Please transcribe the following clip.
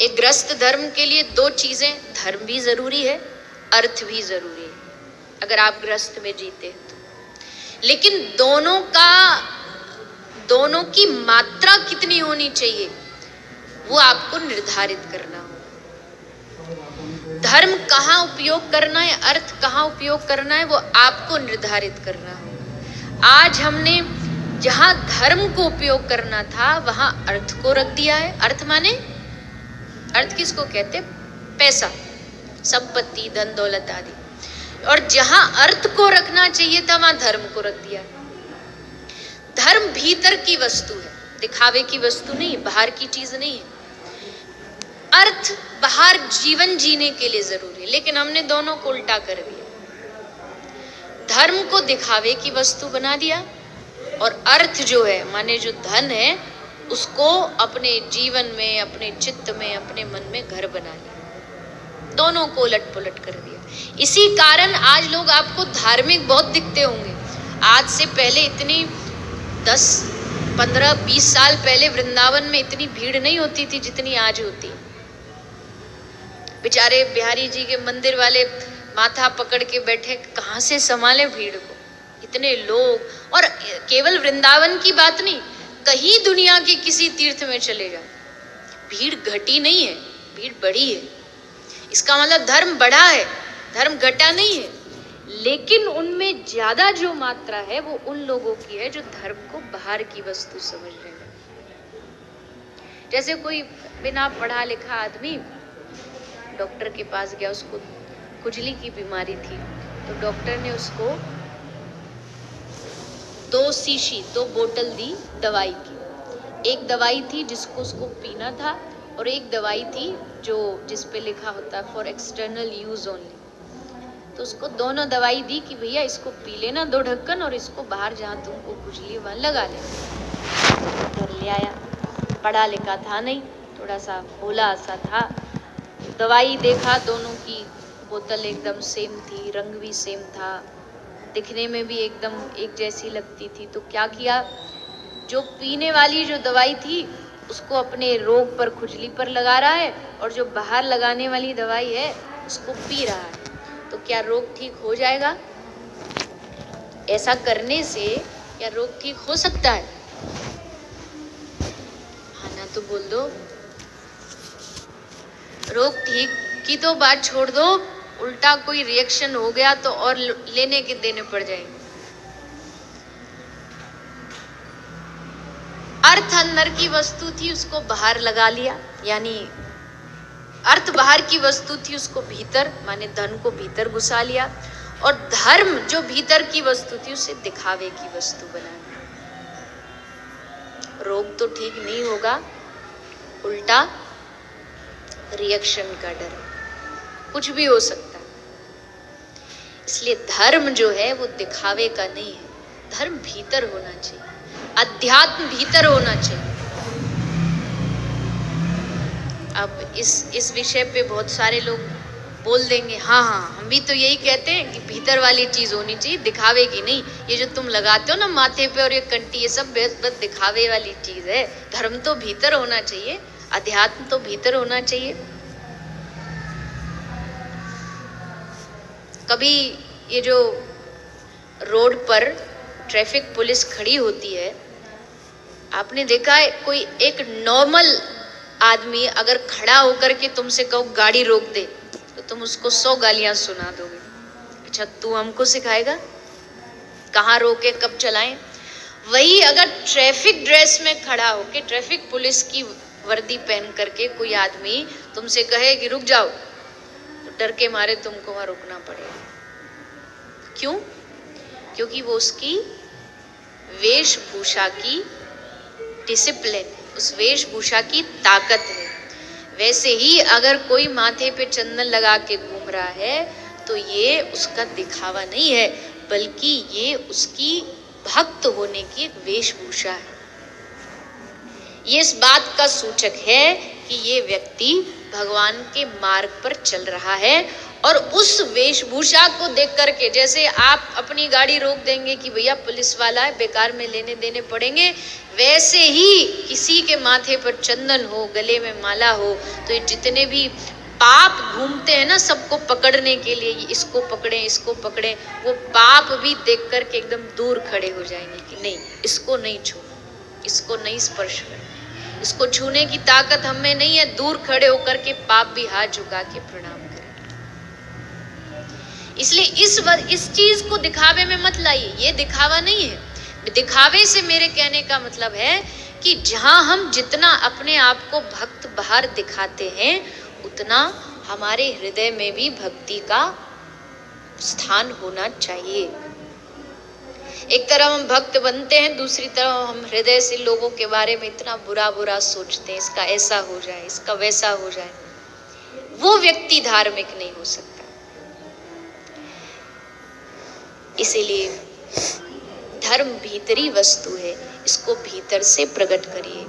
एक गृहस्थ धर्म के लिए दो चीजें, धर्म भी जरूरी है, अर्थ भी जरूरी है, अगर आप गृहस्थ में जीते हैं तो। लेकिन दोनों की मात्रा कितनी होनी चाहिए वो आपको निर्धारित करना हो। धर्म कहाँ उपयोग करना है, अर्थ कहाँ उपयोग करना है, वो आपको निर्धारित करना हो। आज हमने जहां धर्म को उपयोग करना था वहां अर्थ को रख दिया है। अर्थ माने, अर्थ किसको कहते हैं? पैसा, संपत्ति, धन दौलत आदि। और जहां अर्थ को रखना चाहिए था वहां धर्म को रख दिया। धर्म भीतर की वस्तु है, दिखावे की वस्तु नहीं, बाहर की चीज नहीं है। अर्थ बाहर जीवन जीने के लिए जरूरी है, लेकिन हमने दोनों को उल्टा कर दिया। धर्म को दिखावे की वस्तु बना दिया और अर्थ जो है माने जो धन है उसको अपने जीवन में, अपने चित्त में, अपने मन में घर बना लिया। दोनों को उलट पुलट कर दिया। इसी कारण आज लोग आपको धार्मिक बहुत दिखते होंगे। आज से पहले इतनी 10, 15, 20 साल पहले वृंदावन में इतनी भीड़ नहीं होती थी जितनी आज होती। बेचारे बिहारी जी के मंदिर वाले माथा पकड़ के बैठे, कहाँ से संभाले भीड़ को, इतने लोग। और केवल वृंदावन की बात नहीं, कहीं दुनिया के किसी तीर्थ में चले जाओ, भीड़ घटी नहीं है, भीड़ बढ़ी है। इसका मतलब धर्म बढ़ा है, धर्म घटा नहीं है। लेकिन उनमें ज्यादा जो मात्रा है वो उन लोगों की है जो धर्म को बाहर की वस्तु समझ रहे हैं। जैसे कोई बिना पढ़ा लिखा आदमी डॉक्टर के पास गया, उसको खुजली की बीमारी थी, तो डॉक्टर ने उसको 2 बोतल दी दवाई की। एक दवाई थी जिसको उसको पीना था और एक दवाई थी जो जिस पे लिखा होता है फॉर एक्सटर्नल यूज ओनली। तो उसको दोनों दवाई दी कि भैया इसको पी लेना 2 ढक्कन और इसको बाहर जहाँ तुमको खुजली वहाँ लगा लेना। घर ले आया, पढ़ा लिखा था नहीं, थोड़ा सा भोला सा था। दवाई देखा, दोनों की बोतल एकदम सेम थी, रंग भी सेम था, दिखने में भी एकदम एक जैसी लगती थी। तो क्या किया, जो पीने वाली जो दवाई थी उसको अपने रोग पर, खुजली पर लगा रहा है और जो बाहर लगाने वाली दवाई है उसको पी रहा है। तो क्या रोग ठीक हो जाएगा? ऐसा करने से क्या रोग ठीक हो सकता है? हाँ ना तो बोल दो। रोग ठीक की तो बात छोड़ दो, उल्टा कोई रिएक्शन हो गया तो और लेने के देने पड़ जाएंगे। अर्थ अंदर की वस्तु थी, उसको बाहर लगा लिया, यानी अर्थ बाहर की वस्तु थी, उसको भीतर माने धन को भीतर घुसा लिया। और धर्म जो भीतर की वस्तु थी उसे दिखावे की वस्तु बना लिया। रोग तो ठीक नहीं होगा, उल्टा रिएक्शन का डर, कुछ भी हो सकता है। इसलिए धर्म जो है वो दिखावे का नहीं है, धर्म भीतर होना चाहिए, अध्यात्म भीतर होना चाहिए। अब इस विषय पे बहुत सारे लोग बोल देंगे, हाँ हम भी तो यही कहते हैं कि भीतर वाली चीज होनी चाहिए, दिखावे की नहीं। ये जो तुम लगाते हो ना माथे पे और ये कंठी, ये सब बस दिखावे वाली चीज है। धर्म तो भीतर होना चाहिए, अध्यात्म तो भीतर होना चाहिए। कभी ये जो रोड पर ट्रैफिक पुलिस खड़ी होती है, आपने देखा है कोई एक नॉर्मल आदमी अगर खड़ा होकर के तुमसे कहो गाड़ी रोक दे तो तुम उसको 100 गालियां सुना दोगे। अच्छा तू हमको सिखाएगा कहाँ रोके, कब चलाएं? वही अगर ट्रैफिक ड्रेस में खड़ा होके, ट्रैफिक पुलिस की वर्दी पहन करके कोई आदमी तुमसे कहे कि रुक जाओ, तो डर के मारे तुमको वहां रुकना पड़ेगा। क्यों? क्योंकि वो उसकी वेशभूषा की डिसिप्लिन, उस वेशभूषा की ताकत है। वैसे ही अगर कोई माथे पे चंदन लगा के घूम रहा है तो ये उसका दिखावा नहीं है, बल्कि ये उसकी भक्त होने की एक वेशभूषा है। ये इस बात का सूचक है कि ये व्यक्ति भगवान के मार्ग पर चल रहा है और उस वेशभूषा को देख करके, जैसे आप अपनी गाड़ी रोक देंगे कि भैया पुलिस वाला है, बेकार में लेने देने पड़ेंगे, वैसे ही किसी के माथे पर चंदन हो, गले में माला हो, तो ये जितने भी पाप घूमते हैं ना सबको पकड़ने के लिए, इसको पकड़े इसको पकड़े, वो पाप भी देख करके एकदम दूर खड़े हो जाएंगे कि नहीं, इसको नहीं छू, इसको नहीं स्पर्श कर, इसको छूने की ताकत हमें नहीं है। दूर खड़े होकर के पाप भी हाथ झुका के प्रणाम करें। इसलिए इस चीज को दिखावे में मत लाइए, ये दिखावा नहीं है। दिखावे से मेरे कहने का मतलब है कि जहां हम जितना अपने आप को भक्त बाहर दिखाते हैं, उतना हमारे हृदय में भी भक्ति का स्थान होना चाहिए। एक तरफ हम भक्त बनते हैं, दूसरी तरफ हम हृदय से लोगों के बारे में इतना बुरा बुरा सोचते हैं, इसका ऐसा हो जाए, इसका वैसा हो जाए, वो व्यक्ति धार्मिक नहीं हो सकता। इसीलिए धर्म भीतरी वस्तु है, इसको भीतर से प्रकट करिए।